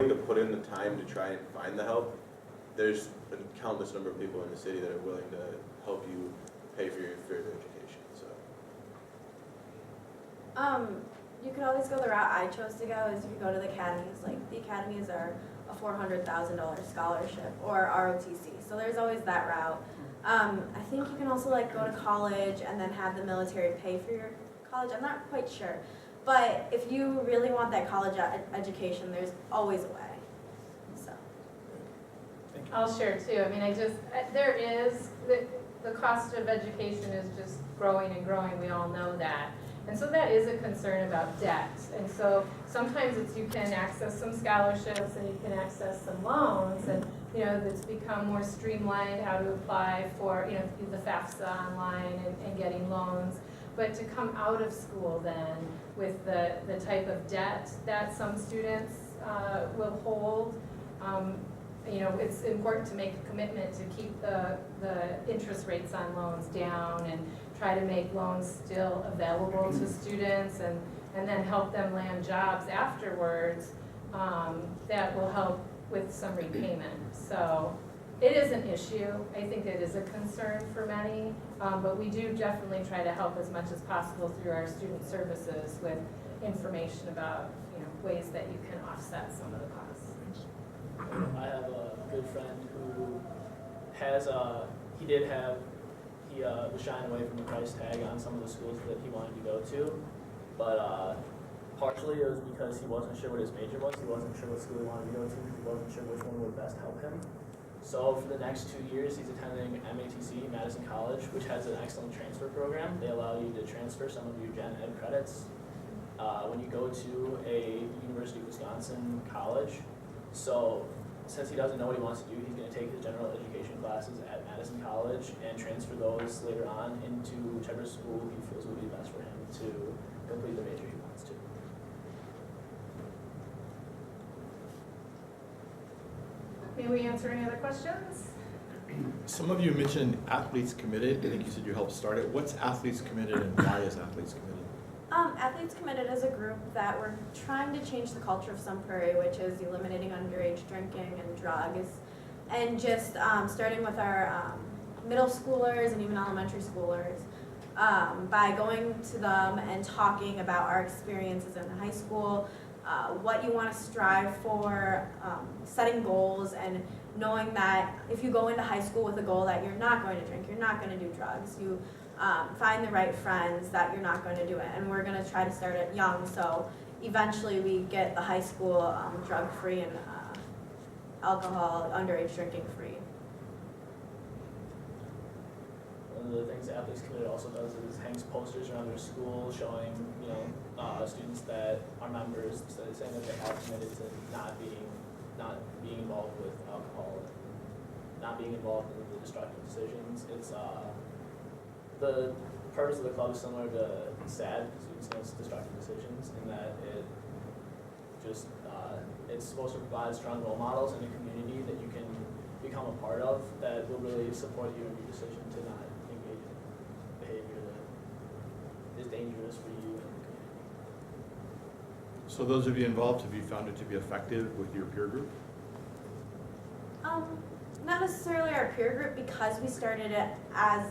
to put in the time to try and find the help, there's a countless number of people in the city that are willing to help you pay for your further education. So. You could always go the route I chose to go. Is you could go to the academies. Like the academies are a $400,000 scholarship or ROTC. So there's always that route. I think you can also like go to college and then have the military pay for your college. I'm not quite sure. But if you really want that college education, there's always a way. So. I'll share too. I mean, there is, the cost of education is just growing and growing. We all know that. And so that is a concern about debt. And so sometimes you can access some scholarships and you can access some loans. And, it's become more streamlined how to apply for, through the FAFSA online and getting loans. But to come out of school then with the type of debt that some students will hold, it's important to make a commitment to keep the interest rates on loans down and try to make loans still available to students and then help them land jobs afterwards that will help with some repayment. So it is an issue. I think it is a concern for many, but we do definitely try to help as much as possible through our student services with information about ways that you can offset some of the costs. I have a good friend who has, he was shying away from the price tag on some of the schools that he wanted to go to, but partially it was because he wasn't sure what his major was, he wasn't sure what school he wanted to go to, he wasn't sure which one would best help him. So for the next 2 years, he's attending MATC, Madison College, which has an excellent transfer program. They allow you to transfer some of your gen ed credits when you go to a University of Wisconsin college. So since he doesn't know what he wants to do, he's going to take his general education classes at Madison College and transfer those later on into whichever school he feels would be best for him to complete the major he wants to. May we answer any other questions? Some of you mentioned Athletes Committed. I think you said you helped start it. What's Athletes Committed and why is Athletes Committed? Athletes Committed is a group that we're trying to change the culture of Sun Prairie, which is eliminating underage drinking and drugs, and just starting with our middle schoolers and even elementary schoolers by going to them and talking about our experiences in high school, what you want to strive for, setting goals, and knowing that if you go into high school with a goal that you're not going to drink, you're not going to do drugs, you find the right friends, that you're not going to do it. And we're going to try to start it young, so eventually we get the high school drug-free and alcohol, underage drinking free. One of the things that Athletes Committed also does is hangs posters around their school showing, students that are members, saying that they are committed to not being involved with alcohol, not being involved in the destructive decisions. It's the purpose of the club is similar to SAD, Students Against Destructive Decisions, in that it's supposed to provide strong role models in a community that you can become a part of that will really support you in your decision to not engage in behavior that is dangerous for you and the community. So those of you involved, have you found it to be effective with your peer group? Not necessarily our peer group, because we started it as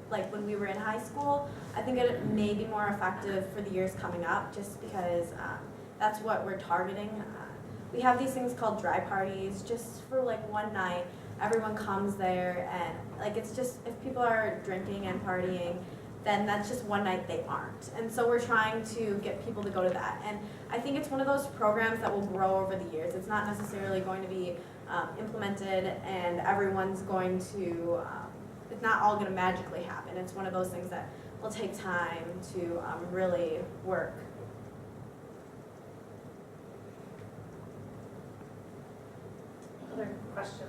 like when we were in high school. I think it may be more effective for the years coming up, just because that's what we're targeting. We have these things called dry parties, just for like one night. Everyone comes there, and like it's just, if people are drinking and partying, then that's just one night they aren't. And so we're trying to get people to go to that. And I think it's one of those programs that will grow over the years. It's not necessarily going to be implemented and everyone's going to, it's not all going to magically happen. It's one of those things that will take time to really work. Other questions?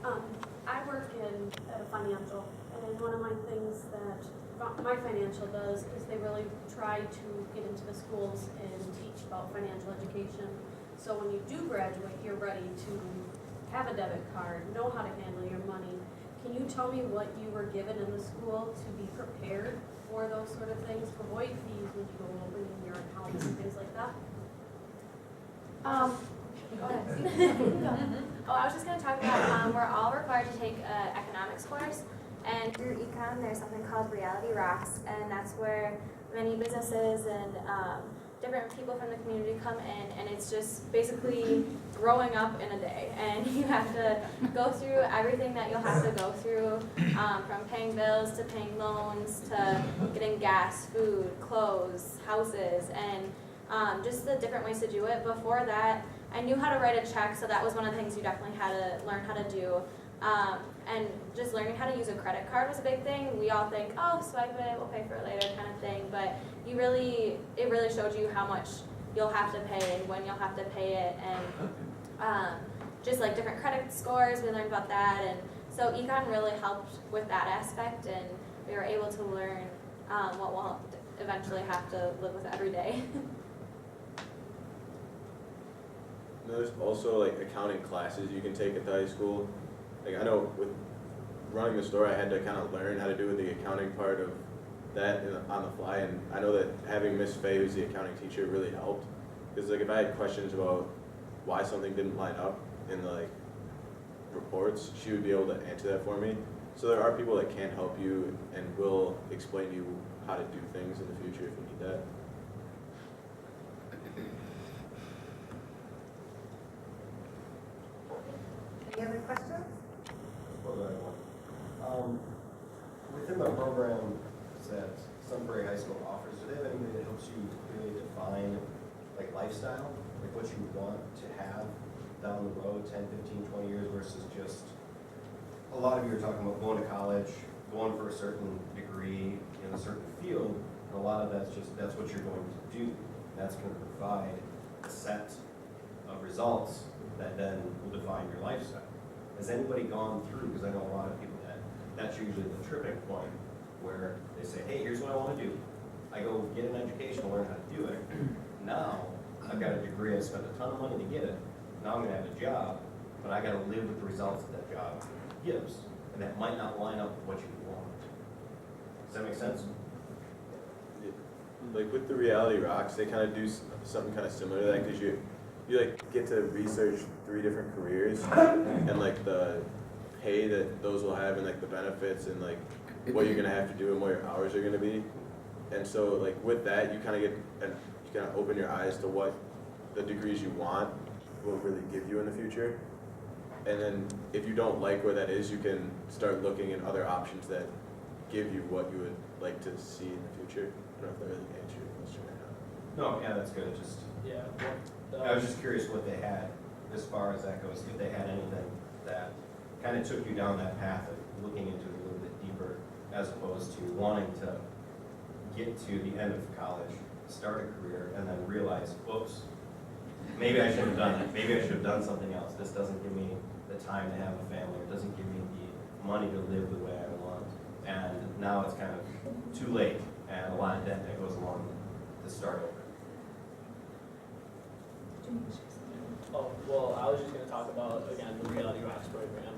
I work at a financial, and one of my things that my financial does is they really try to get into the schools and teach about financial education. So when you do graduate, you're ready to have a debit card, know how to handle your money. Can you tell me what you were given in the school to be prepared for those sort of things, for void fees when you go opening your accounts and things like that? Go ahead. Oh, I was just going to talk about, we're all required to take an economics course, and through econ there's something called Reality Rocks, and that's where many businesses and different people from the community come in, and it's just basically growing up in a day, and you have to go through everything that you'll have to go through, from paying bills to paying loans to getting gas, food, clothes, houses, and just the different ways to do it. Before that, I knew how to write a check, so that was one of the things you definitely had to learn how to do. And just learning how to use a credit card was a big thing. We all think, oh, swipe it, we'll pay for it later kind of thing, but it really showed you how much you'll have to pay and when you'll have to pay it, and just like different credit scores, we learned about that, and so econ really helped with that aspect, and we were able to learn what we'll eventually have to live with every day. There's also like accounting classes you can take at the high school. Like I know with running the store, I had to kind of learn how to do the accounting part of that on the fly, and I know that having Miss Faye, who's the accounting teacher, really helped. Because like if I had questions about why something didn't line up in the like reports, she would be able to answer that for me. So there are people that can help you and will explain to you how to do things in the future if you need that. Any other questions? Within the program that Sun Prairie High School offers, do they have anybody that helps you really define like lifestyle, like what you want to have down the road 10, 15, 20 years versus just, a lot of you are talking about going to college, going for a certain degree in a certain field, and a lot of that's what you're going to do. That's going to provide a set of results that then will define your lifestyle. Has anybody gone through, because I know a lot of people that's usually the tripping point, where they say, hey, here's what I want to do. I go get an education, learn how to do it. Now, I've got a degree, I spent a ton of money to get it. Now I'm going to have a job, but I got to live with the results that job gives. And that might not line up with what you want. Does that make sense? Like with the Reality Rocks, they kind of do something kind of similar to that, because you like get to research 3 different careers and like the pay that those will have and like the benefits and like what you're gonna have to do and what your hours are gonna be. And so like with that, you kind of get and you kind of open your eyes to what the degrees you want will really give you in the future. And then if you don't like where that is, you can start looking at other options that give you what you would like to see in the future. I don't know if that really answered your question or not. No, yeah, that's good. It just, I was just curious what they had as far as that goes, if they had anything that kind of took you down that path of looking into it a little bit deeper, as opposed to wanting to get to the end of college, start a career, and then realize, oops, maybe I should have done it. Maybe I should have done something else. This doesn't give me the time to have a family. It doesn't give me the money to live the way I want. And now it's kind of too late, and a lot of debt that goes along to start over. Oh, well, I was just going to talk about, again, the Reality Rocks program,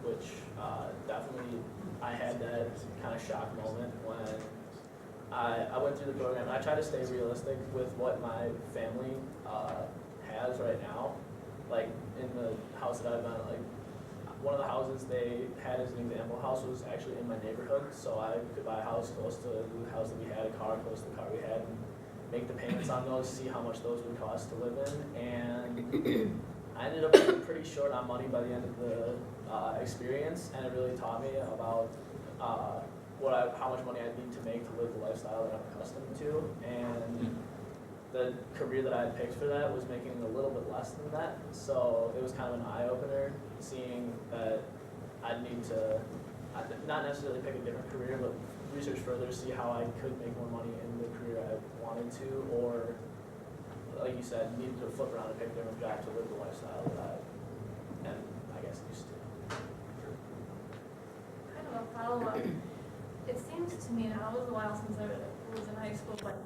which definitely I had that kind of shock moment when I went through the program. And I try to stay realistic with what my family has right now. Like, in the house that I've been, like, one of the houses they had as an example house was actually in my neighborhood, so I could buy a house close to the house that we had, a car close to the car we had, and make the payments on those, see how much those would cost to live in, and I ended up being pretty short on money by the end of the experience, and it really taught me about how much money I need to make to live the lifestyle that I'm accustomed to, and the career that I had picked for that was making a little bit less than that, so it was kind of an eye-opener seeing that I'd need to, not necessarily pick a different career, but research further, see how I could make more money in the career I wanted to, or, like you said, needed to flip around and pick a different job to live the lifestyle that I am, I guess, used to. Kind of a follow-up. It seems to me, now it was a while since I was in high school, but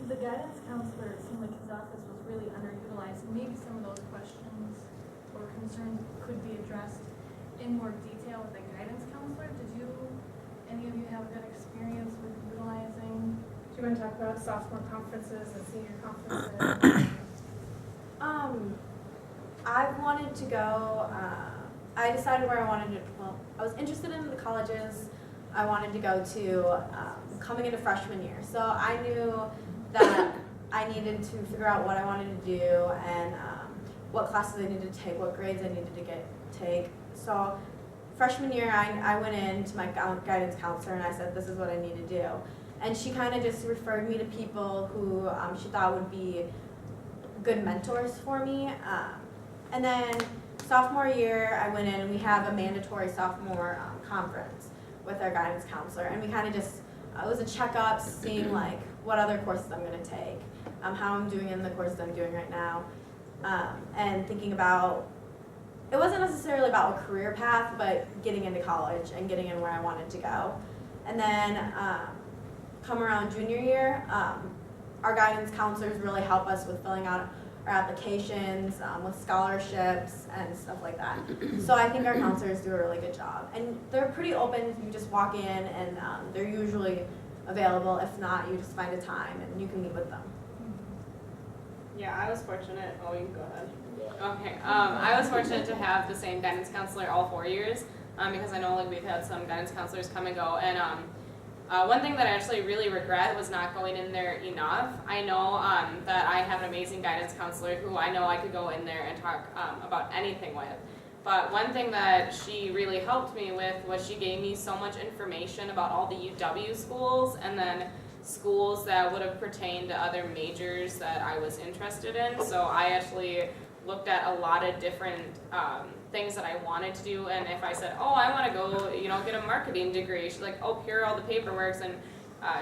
the guidance counselor, it seemed like his office was really underutilized. Maybe some of those questions or concerns could be addressed in more detail with the guidance counselor. Did any of you have a good experience with utilizing? Do you want to talk about sophomore conferences and senior conferences? go, I decided where I wanted to, well, I was interested in the colleges I wanted to go to coming into freshman year. So I knew that I needed to figure out what I wanted to do and what classes I needed to take, what grades I needed to take. So freshman year, I went in to my guidance counselor and I said, this is what I need to do. And she kind of just referred me to people who she thought would be good mentors for me. And then sophomore year, I went in and we have a mandatory sophomore conference with our guidance counselor. And we kind of just, it was a checkup, seeing like what other courses I'm going to take, how I'm doing in the courses I'm doing right now, and thinking about, it wasn't necessarily about a career path, but getting into college and getting in where I wanted to go. And then come around junior year, our guidance counselors really help us with filling out our applications, with scholarships and stuff like that. So I think our counselors do a really good job. And they're pretty open. You just walk in and they're usually available. If not, you just find a time and you can meet with them. Yeah, I was fortunate. Oh, you can go ahead. Okay. I was fortunate to have the same guidance counselor all 4 years because I know like we've had some guidance counselors come and go. And one thing that I actually really regret was not going in there enough. I know that I have an amazing guidance counselor who I know I could go in there and talk about anything with. But one thing that she really helped me with was she gave me so much information about all the UW schools and then schools that would have pertained to other majors that I was interested in. So I actually looked at a lot of different things that I wanted to do, and if I said, oh, I want to go, you know, get a marketing degree, she's like, oh, here are all the paperworks, and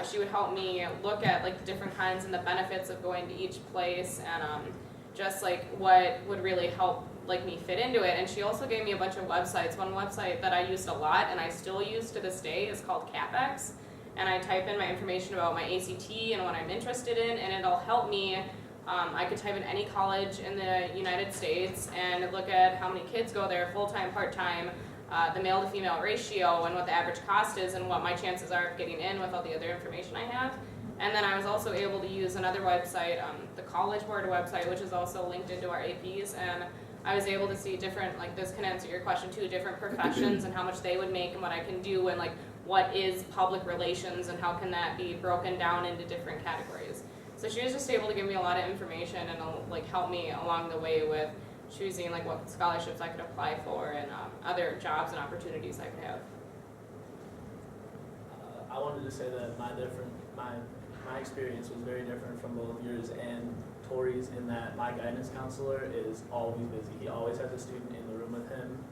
she would help me look at like the different kinds and the benefits of going to each place, and just like what would really help like me fit into it. And she also gave me a bunch of websites. One website that I used a lot and I still use to this day is called CapEx, and I type in my information about my ACT and what I'm interested in, and it'll help me. I could type in any college in the United States and look at how many kids go there, full-time, part-time, the male to female ratio, and what the average cost is, and what my chances are of getting in with all the other information I have. And then I was also able to use another website, the College Board website, which is also linked into our APs, and I was able to see different, like this can answer your question too, different professions and how much they would make and what I can do, and like what is public relations and how can that be broken down into different categories. So she was just able to give me a lot of information and like help me along the way with choosing like what scholarships I could apply for and other jobs and opportunities I could have. I wanted to say that my experience was very different from both yours and Tori's in that my guidance counselor is always busy. He always has a student in the room with him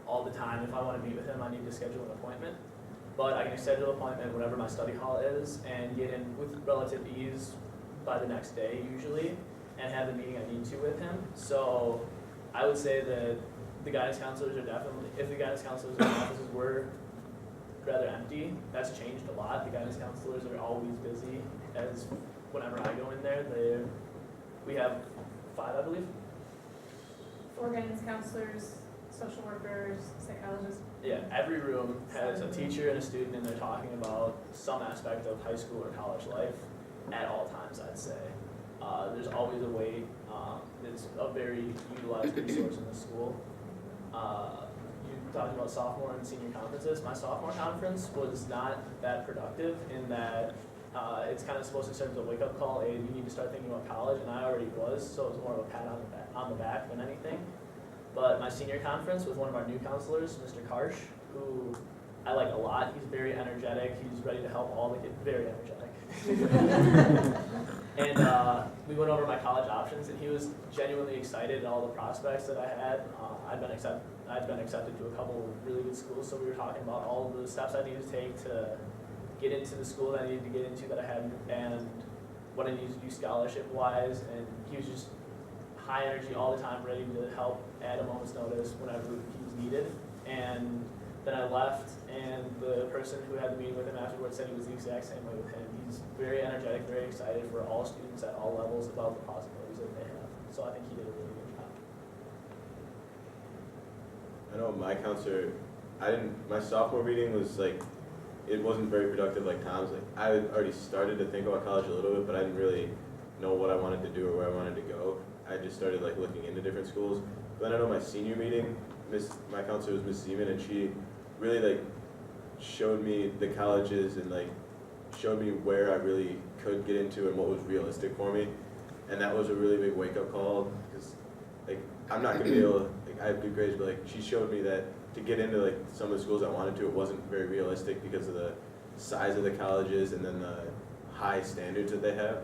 all the time. If I want to meet with him, I need to schedule an appointment. But I can schedule an appointment whenever my study hall is and get in with relative ease by the next day usually, and have the meeting I need to with him. So I would say that the guidance counselors are definitely, if the guidance counselors in the offices were rather empty, that's changed a lot. The guidance counselors are always busy, as whenever I go in there, we have 5, I believe. 4 guidance counselors, social workers, psychologists. Yeah, every room has a teacher and a student, and they're talking about some aspect of high school or college life at all times, I'd say. There's always a way. It's a very utilized resource in the school. You talked about sophomore and senior conferences. My sophomore conference was not that productive in that it's kind of supposed to serve as a wake-up call. Hey, you need to start thinking about college, and I already was, so it was more of a pat on the back than anything. But my senior conference with one of our new counselors, Mr. Karsh, who I like a lot. He's very energetic. He's ready to help all the kids. Very energetic. And we went over my college options, and he was genuinely excited at all the prospects that I had. I'd been accepted to a couple of really good schools, so we were talking about all of the steps I needed to take to get into the school that I needed to get into that I hadn't, and what I needed to do scholarship-wise. And he was just high energy all the time, ready to help at a moment's notice whenever he was needed. And then I left, and the person who had the meeting with him afterwards said he was the exact same way with him. He's very energetic, very excited for all students at all levels about the possibilities that they have. So I think he did a really good job. I know my counselor, my sophomore meeting was like, it wasn't very productive like Tom's. Like, I had already started to think about college a little bit, but I didn't really know what I wanted to do or where I wanted to go. I just started like looking into different schools. But then I know my senior meeting, my counselor was Miss Seaman, and she really like showed me the colleges and like showed me where I really could get into and what was realistic for me. And that was a really big wake-up call, because like I'm not gonna be able to, like I have good grades, but like she showed me that to get into like some of the schools I wanted to, it wasn't very realistic because of the size of the colleges and then the high standards that they have.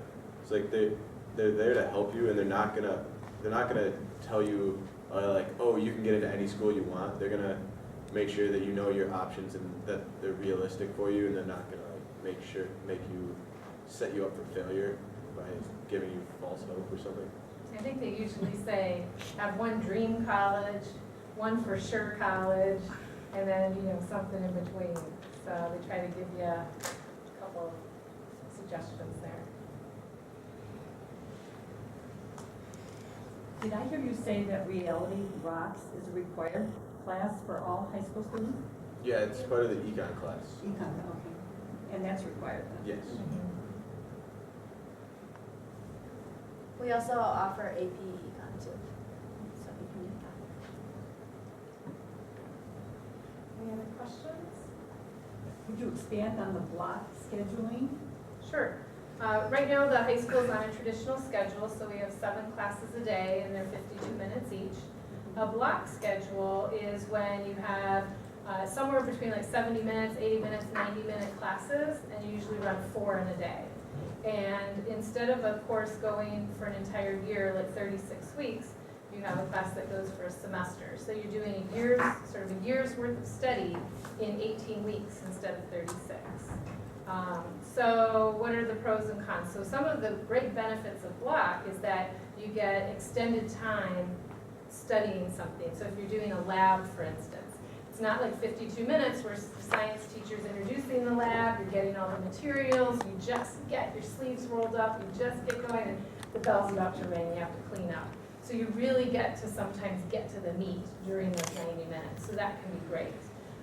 So like they're there to help you, and they're not gonna tell you like, oh, you can get into any school you want. They're gonna make sure that you know your options and that they're realistic for you, and they're not gonna like make you set you up for failure by giving you false hope or something. I think they usually say, have one dream college, one for sure college, and then, something in between. So they try to give you a couple suggestions there. Did I hear you say that Reality Rocks is a required class for all high school students? Yeah, it's part of the econ class. Econ, okay. And that's required then? Yes. We also offer AP Econ too, so you can do that. Any other questions? Would you expand on the block scheduling? Sure. Right now, the high school is on a traditional schedule, so we have 7 classes a day, and they're 52 minutes each. A block schedule is when you have somewhere between like 70 minutes, 80 minutes, 90-minute classes, and you usually run 4 in a day. And instead of a course going for an entire year, like 36 weeks, you have a class that goes for a semester. So you're doing a year's worth of study in 18 weeks instead of 36. So what are the pros and cons? So some of the great benefits of block is that you get extended time studying something. So if you're doing a lab, for instance, it's not like 52 minutes where science teacher's introducing the lab, you're getting all the materials, you just get your sleeves rolled up, you just get going, and the bell's about to ring, you have to clean up. So you really get to sometimes get to the meat during those 90 minutes, so that can be great.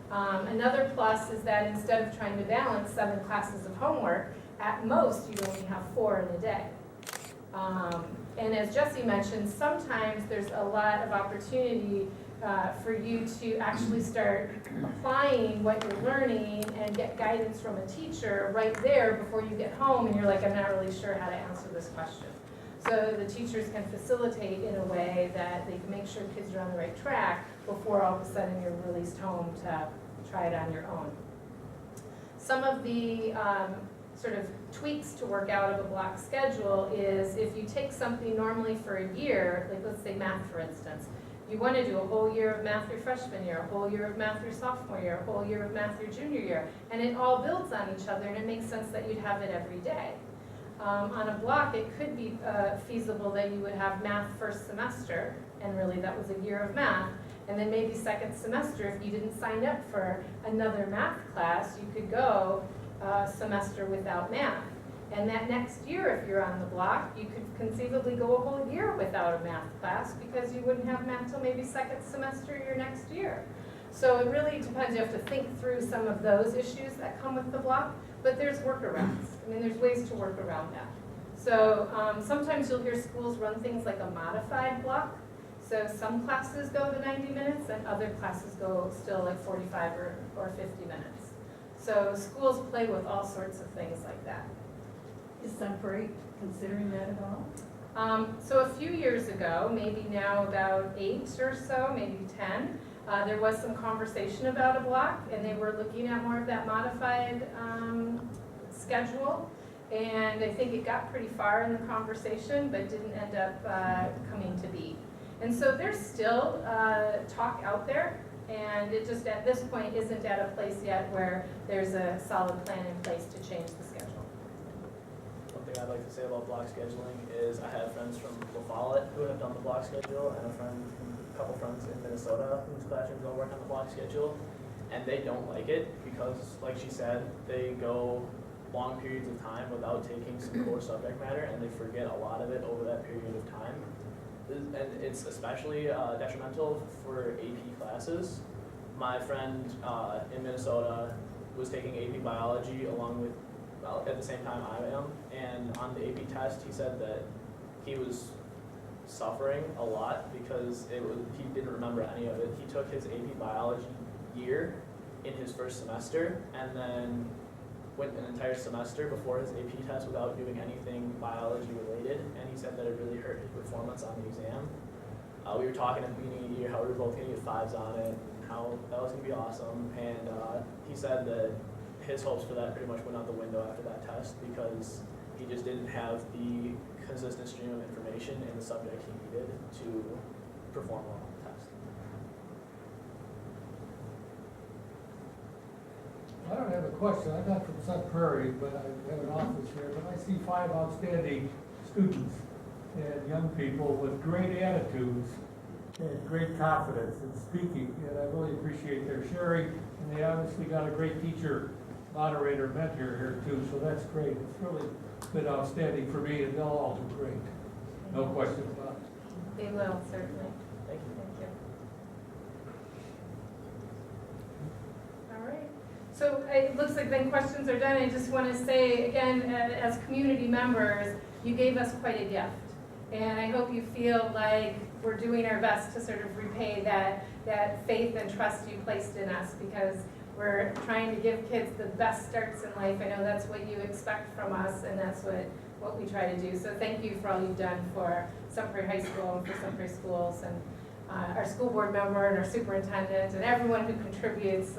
Another plus is that instead of trying to balance 7 classes of homework, at most you only have 4 in a day. And as Jesse mentioned, sometimes there's a lot of opportunity for you to actually start applying what you're learning and get guidance from a teacher right there before you get home and you're like, I'm not really sure how to answer this question. So the teachers can facilitate in a way that they can make sure kids are on the right track before all of a sudden you're released home to try it on your own. Some of the sort of tweaks to work out of a block schedule is if you take something normally for a year, like let's say math for instance, you want to do a whole year of math your freshman year, a whole year of math your sophomore year, a whole year of math your junior year, and it all builds on each other and it makes sense that you'd have it every day. On a block, it could be feasible that you would have math first semester, and really that was a year of math, and then maybe second semester, if you didn't sign up for another math class, you could go a semester without math. And that next year, if you're on the block, you could conceivably go a whole year without a math class because you wouldn't have math till maybe second semester your next year. So it really depends. You have to think through some of those issues that come with the block, but there's workarounds. I mean, there's ways to work around that. So sometimes you'll hear schools run things like a modified block. So some classes go to 90 minutes and other classes go still like 45 or 50 minutes. So schools play with all sorts of things like that. Is Sun Prairie considering that at all? So a few years ago, maybe now about 8 or so, maybe 10, there was some conversation about a block, and they were looking at more of that modified schedule. And I think it got pretty far in the conversation, but didn't end up coming to be. And so there's still talk out there, and it just at this point isn't at a place yet where there's a solid plan in place to change the schedule. One thing I'd like to say about block scheduling is I have friends from La Follette who have done the block schedule, and a couple friends in Minnesota whose classrooms don't work on the block schedule, and they don't like it because, like she said, they go long periods of time without taking some core subject matter, and they forget a lot of it over that period of time. And it's especially detrimental for AP classes. My friend in Minnesota was taking AP biology along with, at the same time I am, and on the AP test he said that he was suffering a lot because he didn't remember any of it. He took his AP biology year in his first semester and then went an entire semester before his AP test without doing anything biology related, and he said that it really hurt his performance on the exam. We were talking at the beginning of the year how we were both going to get 5s on it, and how that was going to be awesome, and he said that his hopes for that pretty much went out the window after that test because he just didn't have the consistent stream of information in the subject he needed to perform well on the test. I don't have a question. I'm not from Sun Prairie, but I have an office here, but I see 5 outstanding students and young people with great attitudes and great confidence in speaking, and I really appreciate their sharing, and they obviously got a great teacher, moderator, mentor here too, so that's great. It's really been outstanding for me, and they'll all do great. No question about it. They will, certainly. Thank you. Thank you. All right. So it looks like then questions are done. I just want to say again, as community members, you gave us quite a gift. And I hope you feel like we're doing our best to sort of repay that faith and trust you placed in us, because we're trying to give kids the best starts in life. I know that's what you expect from us, and that's what we try to do. So thank you for all you've done for Sun Prairie High School and for Sun Prairie Schools, and our school board member and our superintendent and everyone who contributes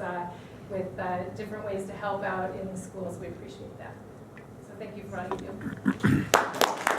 with different ways to help out in the schools. We appreciate that. So thank you for all you do.